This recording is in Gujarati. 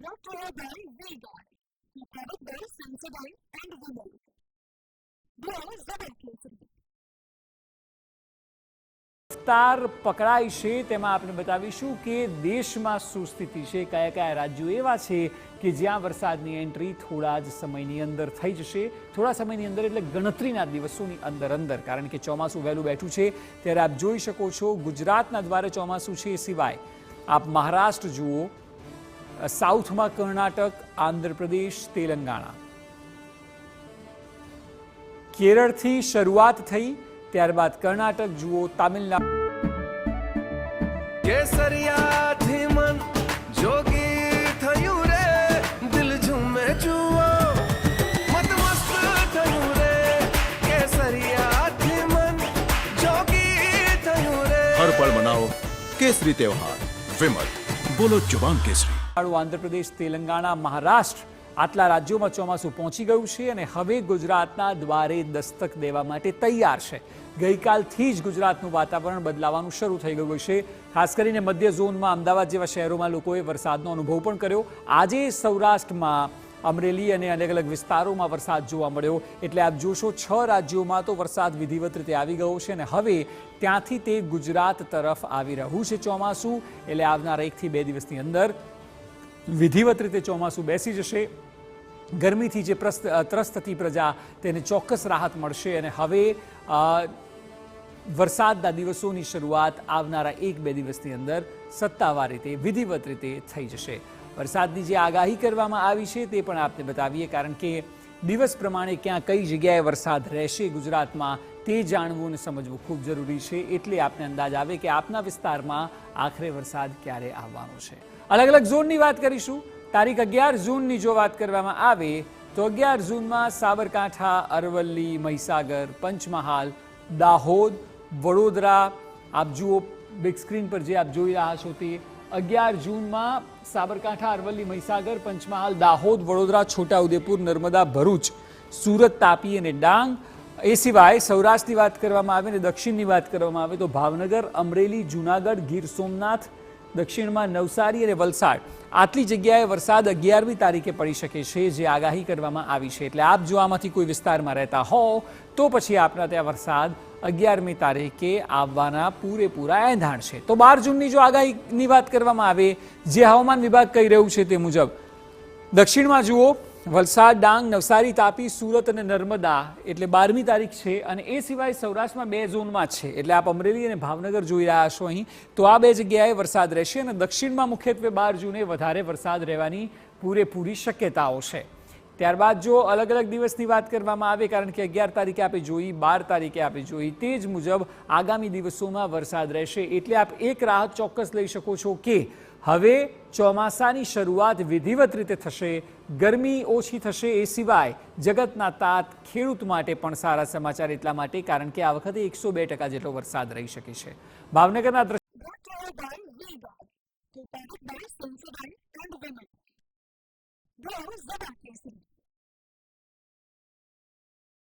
brought to you by V-Guard, the product by Sensodyne and Women. Blow Zebra. વિસ્તાર પકડાય છે તેમાં આપણે બતાવીશું કે દેશમાં શું સ્થિતિ છે, કયા કયા રાજ્યો એવા છે કે જ્યાં વરસાદની એન્ટ્રી થોડા જ સમયની અંદર થઈ જશે. થોડા સમયની અંદર એટલે ગણતરીના દિવસોની અંદર, કારણ કે ચોમાસું વહેલું બેઠું છે. ત્યારે આપ જોઈ શકો છો ગુજરાતના દ્વારે ચોમાસું છે. એ સિવાય આપ મહારાષ્ટ્ર જુઓ, સાઉથમાં કર્ણાટક, આંધ્રપ્રદેશ, તેલંગાણા, કેરળથી શરૂઆત થઈ, ત્યારબાદ કર્ણાટક જુઓ, તામિલનાડુ, કેસરિયાથી મન જોગી થયું રે, દિલ ઝૂમે જુઓ મત મસ્ત થયું રે, કેસરિયાથી મન જોગી થયું રે. હર પળ મનાવો કેસરી તહેવાર. વિમલ, બોલો જુબાન કેસરી. આંધ્રપ્રદેશ, તેલંગાણા, મહારાષ્ટ્ર, આટલા રાજ્યોમાં ચોમાસું પહોંચી ગયું છે અને હવે ગુજરાતના દ્વારે દસ્તક દેવા માટે તૈયાર છે. ગઈકાલથી જ ગુજરાતનું વાતાવરણ બદલાવાનું શરૂ થઈ ગયું છે. ખાસ કરીને મધ્ય ઝોનમાં, અમદાવાદ જેવા શહેરોમાં લોકોએ વરસાદનો અનુભવ પણ કર્યો. આજે સૌરાષ્ટ્રમાં, અમરેલી અને અલગ અલગ વિસ્તારોમાં વરસાદ જોવા મળ્યો. એટલે આપ જોશો 6 રાજ્યોમાં તો વરસાદ વિધિવત રીતે આવી ગયો છે અને હવે ત્યાંથી તે ગુજરાત તરફ આવી રહ્યું છે ચોમાસું. એટલે આવનારા 1 થી 2 દિવસની અંદર વિધિવત રીતે ચોમાસું બેસી જશે. ગરમીથી જે ત્રસ્ત હતી પ્રજા, તેને ચોક્કસ રાહત મળશે અને હવે વરસાદના દિવસોની શરૂઆત આવનારા 1-2 દિવસની અંદર સત્તાવાર રીતે, વિધિવત રીતે થઈ જશે. વરસાદની જે આગાહી કરવામાં આવી છે તે પણ આપને બતાવીએ, કારણ કે દિવસ પ્રમાણે ક્યાં કઈ જગ્યાએ વરસાદ રહેશે ગુજરાતમાં તે જાણવું અને સમજવું ખૂબ જરૂરી છે. એટલે આપને અંદાજ આવે કે આપના વિસ્તારમાં આખરે વરસાદ ક્યારે આવવાનો છે. અલગ અલગ ઝોનની વાત કરીશું. તારીખ 11 જૂનની જો વાત કરવામાં આવે તો 11 જૂનમાં સાબરકાંઠા, અરવલ્લી, મહીસાગર, પંચમહાલ, દાહોદ, વડોદરા, આપ જુઓ બિગ સ્ક્રીન પર જે આપ જોઈ રહ્યા છો તે 11 જૂનમાં સાબરકાંઠા, અરવલ્લી, મહીસાગર, પંચમહાલ, દાહોદ, વડોદરા, છોટાઉદેપુર, નર્મદા, ભરૂચ, સુરત, તાપી અને ડાંગ. એ સિવાય સૌરાષ્ટ્રની વાત કરવામાં આવે અને દક્ષિણની વાત કરવામાં આવે તો ભાવનગર, અમરેલી, જૂનાગઢ, ગીર સોમનાથ, દક્ષિણમાં નવસારી અને વલસાડ, આટલી જગ્યાએ વરસાદ 11મી તારીખે પડી શકે છે, જે આગાહી કરવામાં આવી છે. એટલે આપ જો આમાંથી કોઈ વિસ્તારમાં રહેતા હો તો પછી આપના ત્યાં વરસાદ 11મી તારીખે આવવાના પૂરેપૂરા એંધાણ છે. તો 12 જૂનની જો આગાહીની વાત કરવામાં આવે, જે હવામાન વિભાગ કહી રહ્યું છે તે મુજબ દક્ષિણમાં જુઓ, વલસાડ, ડાંગ, નવસારી, તાપી, સુરત અને નર્મદા, એટલે 12મી તારીખ છે. અને એ સિવાય સૌરાષ્ટ્રમાં 2 ઝોનમાં છે. એટલે આપ અમરેલી અને ભાવનગર જોઈ રહ્યા છો અહીં, તો આ 2 જગ્યાએ વરસાદ રહેશે. અને દક્ષિણમાં મુખ્યત્વે 12 જૂને વધારે વરસાદ રહેવાની પૂરેપૂરી શક્યતાઓ છે. ત્યારબાદ જો અલગ અલગ દિવસની વાત કરવામાં આવે, કારણ કે 11 તારીખે આપણે જોઈ, 12 તારીખે આપણે જોઈ, તે જ મુજબ આગામી દિવસોમાં વરસાદ રહેશે. એટલે આપ એક રાહત ચોક્કસ લઈ શકો છો કે હવે ચોમાસાની શરૂઆત વિધિવત રીતે થશે, ગરમી ઓછી થશે. એ સિવાય જગતના તાત ખેડૂત માટે પણ સારા સમાચાર એટલા માટે, કારણ કે આ વખતે 102% જેટલો વરસાદ રહી શકે છે. ભાવનગરના Brought to you by V-Guard, the product by Sensodyne and Women. Blow Zebra.